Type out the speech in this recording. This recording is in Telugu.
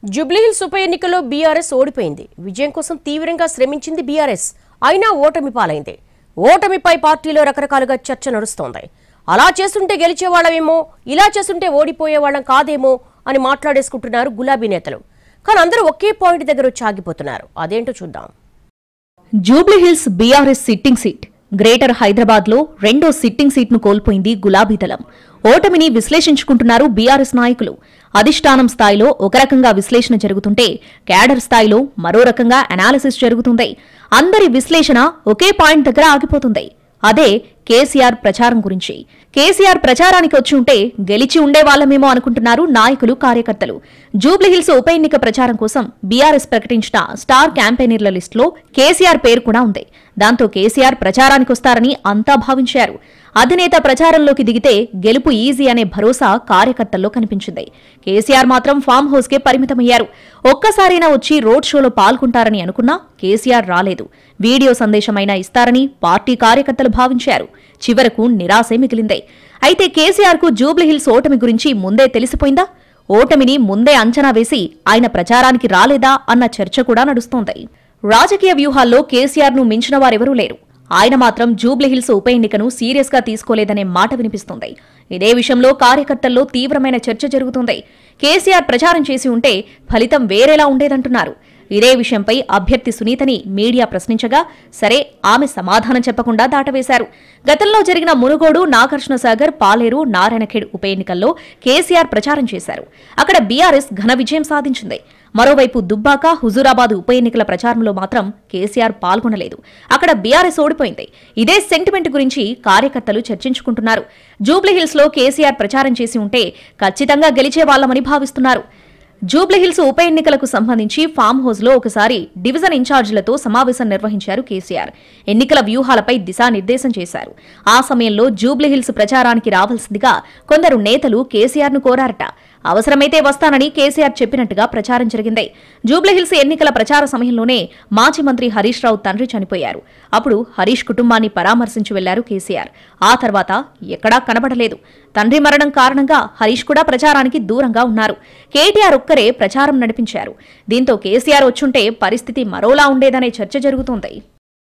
జూబ్లీహిల్స్ ఉప ఎన్నికల్లో బీఆర్ఎస్ ఓడిపోయింది. విజయం కోసం తీవ్రంగా శ్రమించింది బీఆర్ఎస్. అయినా ఓటమి పాలైంది. ఓటమిపై పార్టీలో రకరకాలుగా చర్చ నడుస్తోంది. అలా చేస్తుంటే గెలిచేవాళ్ళమేమో, ఇలా చేస్తుంటే ఓడిపోయేవాళ్ళం కాదేమో అని మాట్లాడేసుకుంటున్నారు గులాబీ నేతలు. కానీ అందరూ ఒకే పాయింట్ దగ్గర వచ్చి ఆగిపోతున్నారు. అదేంటో చూద్దాం. Jubilee Hills BRS sitting seat. Greater Hyderabad లో రెండో సిట్టింగ్ సీట్ ను కోల్పోయింది గులాబీ దళం. ఓటమిని విశ్లేషించుకుంటున్నారు బీఆర్ఎస్ నాయకులు. అధిష్టానం స్థాయిలో ఒక రకంగా విశ్లేషణ జరుగుతుంటే క్యాడర్ స్థాయిలో మరో రకంగా అనాలిసిస్ జరుగుతుంది. అందరి విశ్లేషణ ఒకే పాయింట్ దగ్గర ఆగిపోతుంది. అదే కేసీఆర్ ప్రచారం గురించి. కేసీఆర్ ప్రచారానికి వచ్చి ఉంటే గెలిచి ఉండేవాళ్లమేమో అనుకుంటున్నారు నాయకులు, కార్యకర్తలు. జూబ్లీహిల్స్ ఉప ఎన్నిక ప్రచారం కోసం బీఆర్ఎస్ ప్రకటించిన స్టార్ క్యాంపెయినర్ల లిస్టులో కేసీఆర్ పేరు కూడా ఉంది. దాంతో కేసీఆర్ ప్రచారానికొస్తారని అంతా భావించారు. అధినేత ప్రచారంలోకి దిగితే గెలుపు ఈజీ అనే భరోసా కార్యకర్తల్లో కనిపించింది. కేసీఆర్ మాత్రం ఫామ్ హౌస్ కే పరిమితమయ్యారు. ఒక్కసారైనా వచ్చి రోడ్ షోలో పాల్గొంటారని అనుకున్నా కేసీఆర్ రాలేదు. వీడియో సందేశమైనా ఇస్తారని పార్టీ కార్యకర్తలు భావించారు. చివరకు నిరాశే మిగిలింది. అయితే కేసీఆర్ కు జూబ్లీహిల్స్ ఓటమి గురించి ముందే తెలిసిపోయిందా? ఓటమిని ముందే అంచనా వేసి ఆయన ప్రచారానికి రాలేదా అన్న చర్చ కూడా నడుస్తోంది. రాజకీయ వ్యూహాల్లో కేసీఆర్ ను మించిన వారెవరూ లేరు. ఆయన మాత్రం జూబ్లీహిల్స్ ఉప ఎన్నికను సీరియస్ గా తీసుకోలేదనే మాట వినిపిస్తోంది. ఇదే విషయంలో కార్యకర్తల్లో తీవ్రమైన చర్చ జరుగుతోంది. కేసీఆర్ ప్రచారం చేసి ఉంటే ఫలితం వేరేలా ఉండేదంటున్నారు. ఇదే విషయంపై అభ్యర్థి సునీతని మీడియా ప్రశ్నించగా సరే, ఆమె సమాధానం చెప్పకుండా దాటవేశారు. గతంలో జరిగిన మునుగోడు, నాగార్జునసాగర్, పాలేరు, నారాయణఖేడ్ ఉప ఎన్నికల్లో కేసీఆర్ ప్రచారం చేశారు. అక్కడ బీఆర్ఎస్ ఘన విజయం సాధించింది. మరోవైపు దుబ్బాక, హుజూరాబాద్ ఉప ఎన్నికల ప్రచారంలో మాత్రం కేసీఆర్ పాల్గొనలేదు. అక్కడ బీఆర్ఎస్ ఓడిపోయింది. ఇదే సెంటిమెంట్ గురించి కార్యకర్తలు చర్చించుకుంటున్నారు. జూబ్లీహిల్స్ లో కేసీఆర్ ప్రచారం చేసి ఉంటే ఖచ్చితంగా గెలిచేవాళ్లమని భావిస్తున్నారు. జూబ్లీహిల్స్ ఉప ఎన్నికలకు సంబంధించి ఫామ్ హౌస్ లో ఒకసారి డివిజన్ ఇన్ఛార్జీలతో సమావేశం నిర్వహించారు కేసీఆర్. ఎన్నికల వ్యూహాలపై దిశానిర్దేశం చేశారు. ఆ సమయంలో జూబ్లీహిల్స్ ప్రచారానికి రావాల్సిందిగా కొందరు నేతలు కేసీఆర్ ను కోరారట. అవసరమైతే వస్తానని కేసీఆర్ చెప్పినట్టుగా ప్రచారం జరిగింది. జూబ్లీహిల్స్ ఎన్నికల ప్రచార సమయంలోనే మాజీ మంత్రి హరీష్ రావు తండ్రి చనిపోయారు. అప్పుడు హరీష్ కుటుంబాన్ని పరామర్శించి వెళ్లారు కేసీఆర్. ఆ తర్వాత ఎక్కడా కనబడలేదు. తండ్రి మరణం కారణంగా హరీష్ కూడా ప్రచారానికి దూరంగా ఉన్నారు. కేటీఆర్ ఒక్కరే ప్రచారం నడిపించారు. దీంతో కేసీఆర్ వచ్చుంటే పరిస్థితి మరోలా ఉండేదనే చర్చ జరుగుతోంది.